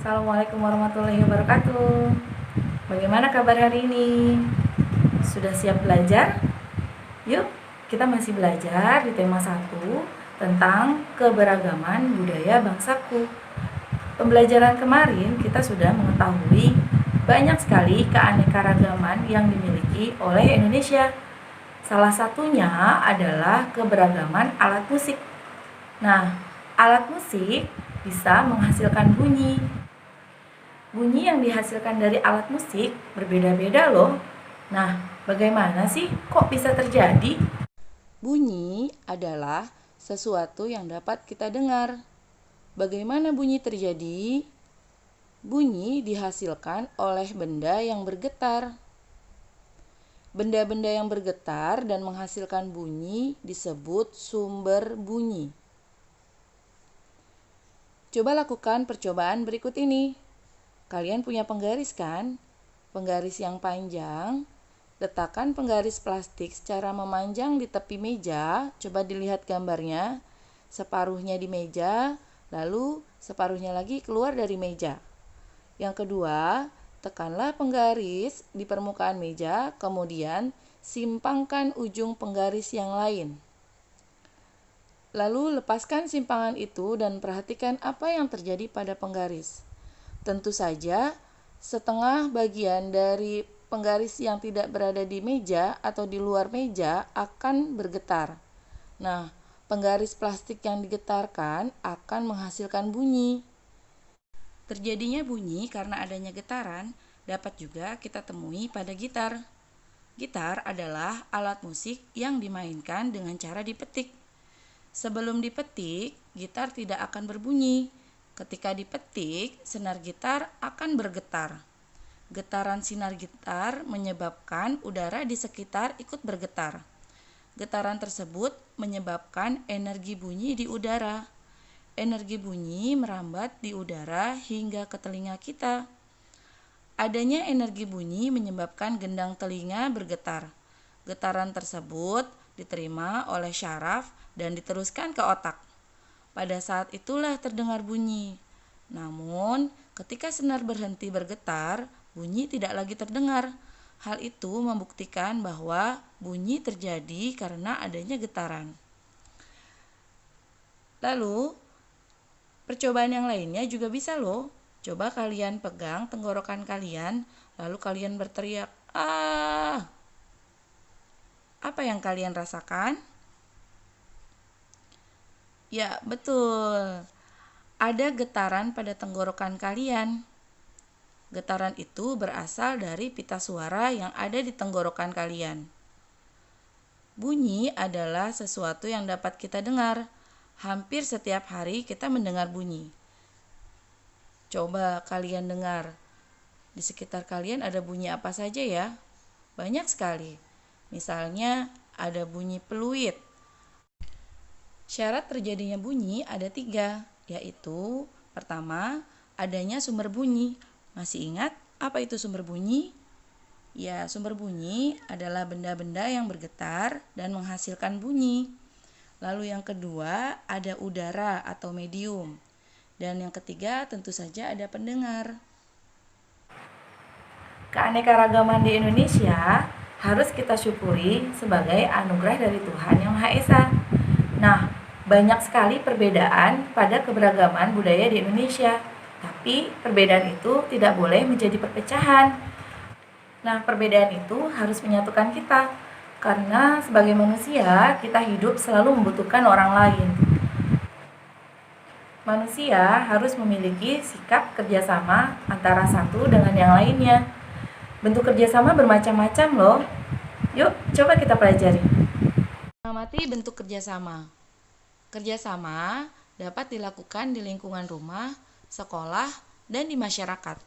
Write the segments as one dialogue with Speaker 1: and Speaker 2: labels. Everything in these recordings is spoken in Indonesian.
Speaker 1: Assalamualaikum warahmatullahi wabarakatuh. Bagaimana kabar hari ini? Sudah siap belajar? Yuk, kita masih belajar di tema 1 tentang keberagaman budaya bangsaku. Pembelajaran kemarin kita sudah mengetahui banyak sekali keanekaragaman yang dimiliki oleh Indonesia. Salah satunya adalah keberagaman alat musik. Nah, alat musik bisa menghasilkan bunyi. Bunyi yang dihasilkan dari alat musik berbeda-beda loh. Nah, bagaimana sih kok bisa terjadi?
Speaker 2: Bunyi adalah sesuatu yang dapat kita dengar. Bagaimana bunyi terjadi? Bunyi dihasilkan oleh benda yang bergetar. Benda-benda yang bergetar dan menghasilkan bunyi disebut sumber bunyi. Coba lakukan percobaan berikut ini. Kalian punya penggaris kan? Penggaris yang panjang. Letakkan penggaris plastik secara memanjang di tepi meja. Coba dilihat gambarnya. Separuhnya di meja, lalu separuhnya lagi keluar dari meja. Yang kedua, tekanlah penggaris di permukaan meja, kemudian simpangkan ujung penggaris yang lain. Lalu lepaskan simpangan itu dan perhatikan apa yang terjadi pada penggaris. Tentu saja, setengah bagian dari penggaris yang tidak berada di meja atau di luar meja akan bergetar. Nah, penggaris plastik yang digetarkan akan menghasilkan bunyi. Terjadinya bunyi karena adanya getaran dapat juga kita temui pada gitar. Gitar adalah alat musik yang dimainkan dengan cara dipetik. Sebelum dipetik, gitar tidak akan berbunyi. Ketika dipetik, senar gitar akan bergetar. Getaran sinar gitar menyebabkan udara di sekitar ikut bergetar. Getaran tersebut menyebabkan energi bunyi di udara. Energi bunyi merambat di udara hingga ke telinga kita. Adanya energi bunyi menyebabkan gendang telinga bergetar. Getaran tersebut diterima oleh syaraf dan diteruskan ke otak. Pada saat itulah terdengar bunyi. Namun, ketika senar berhenti bergetar, bunyi tidak lagi terdengar. Hal itu membuktikan bahwa bunyi terjadi karena adanya getaran. Lalu, percobaan yang lainnya juga bisa loh. Coba kalian pegang tenggorokan kalian, lalu kalian berteriak, "Ah!" Apa yang kalian rasakan? Ya, betul. Ada getaran pada tenggorokan kalian. Getaran itu berasal dari pita suara yang ada di tenggorokan kalian. Bunyi adalah sesuatu yang dapat kita dengar. Hampir setiap hari kita mendengar bunyi. Coba kalian dengar. Di sekitar kalian ada bunyi apa saja ya? Banyak sekali. Misalnya ada bunyi peluit. Syarat terjadinya bunyi ada 3, yaitu pertama, adanya sumber bunyi. Masih ingat apa itu sumber bunyi? Ya, sumber bunyi adalah benda-benda yang bergetar dan menghasilkan bunyi. Lalu yang kedua, ada udara atau medium. Dan yang ketiga, tentu saja ada pendengar.
Speaker 1: Keanekaragaman di Indonesia harus kita syukuri sebagai anugerah dari Tuhan Yang Maha Esa. Nah, banyak sekali perbedaan pada keberagaman budaya di Indonesia. Tapi perbedaan itu tidak boleh menjadi perpecahan. Nah, perbedaan itu harus menyatukan kita. Karena sebagai manusia, kita hidup selalu membutuhkan orang lain. Manusia harus memiliki sikap kerjasama antara satu dengan yang lainnya. Bentuk kerjasama bermacam-macam loh. Yuk, coba kita pelajari.
Speaker 2: Mengamati bentuk kerjasama. Kerjasama dapat dilakukan di lingkungan rumah, sekolah, dan di masyarakat.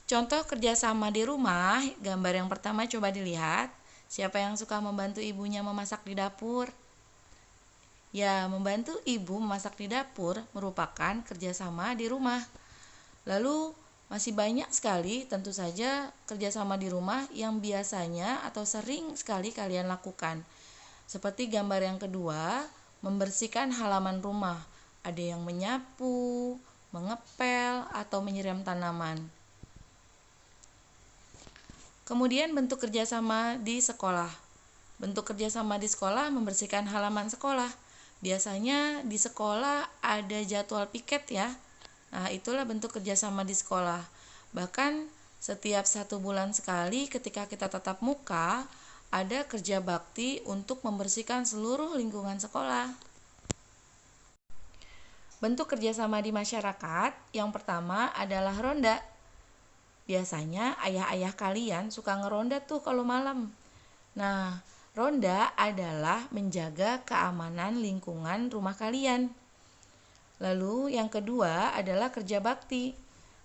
Speaker 2: Contoh kerjasama di rumah, gambar yang pertama coba dilihat. Siapa yang suka membantu ibunya memasak di dapur? Ya, membantu ibu memasak di dapur merupakan kerjasama di rumah. Lalu, masih banyak sekali tentu saja kerjasama di rumah yang biasanya atau sering sekali kalian lakukan. Seperti gambar yang kedua, membersihkan halaman rumah. ada yang menyapu, mengepel, atau menyiram tanaman. Kemudian bentuk kerjasama di sekolah. Bentuk kerjasama di sekolah membersihkan halaman sekolah. Biasanya di sekolah ada jadwal piket ya. Nah, itulah bentuk kerjasama di sekolah. Bahkan setiap 1 bulan sekali ketika kita tatap muka, ada kerja bakti untuk membersihkan seluruh lingkungan sekolah. Bentuk kerjasama di masyarakat yang pertama adalah ronda. Biasanya ayah-ayah kalian suka ngeronda tuh kalau malam. Nah, ronda adalah menjaga keamanan lingkungan rumah kalian. Lalu yang kedua adalah kerja bakti.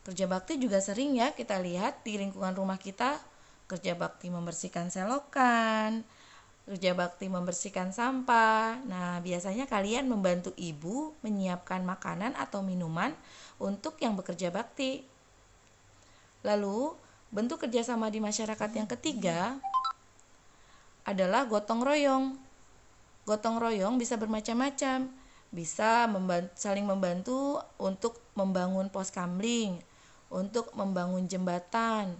Speaker 2: Kerja bakti juga sering ya kita lihat di lingkungan rumah kita. Kerja bakti membersihkan selokan, kerja bakti membersihkan sampah. Nah, biasanya kalian membantu ibu menyiapkan makanan atau minuman untuk yang bekerja bakti. Lalu, bentuk kerjasama di masyarakat yang ketiga adalah gotong royong. Gotong royong bisa bermacam-macam, bisa saling membantu untuk membangun pos kamling, untuk membangun jembatan,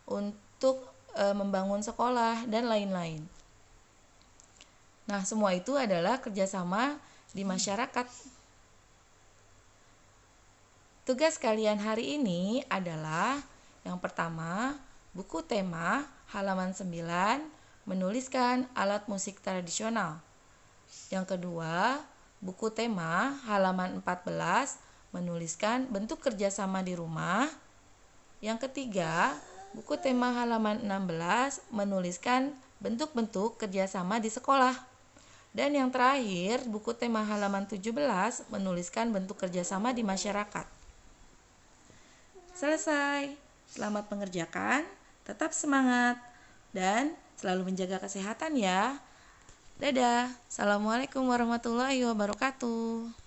Speaker 2: untuk membangun sekolah, dan lain-lain. Nah, semua itu adalah kerjasama di masyarakat. Tugas kalian hari ini adalah yang pertama, buku tema halaman 9 menuliskan alat musik tradisional. Yang kedua, buku tema halaman 14 menuliskan bentuk kerjasama di rumah. Yang ketiga, buku tema halaman 16 menuliskan bentuk-bentuk kerjasama di sekolah. Dan yang terakhir, buku tema halaman 17 menuliskan bentuk kerjasama di masyarakat. Selesai. Selamat mengerjakan, tetap semangat, dan selalu menjaga kesehatan ya. Dadah. Assalamualaikum warahmatullahi wabarakatuh.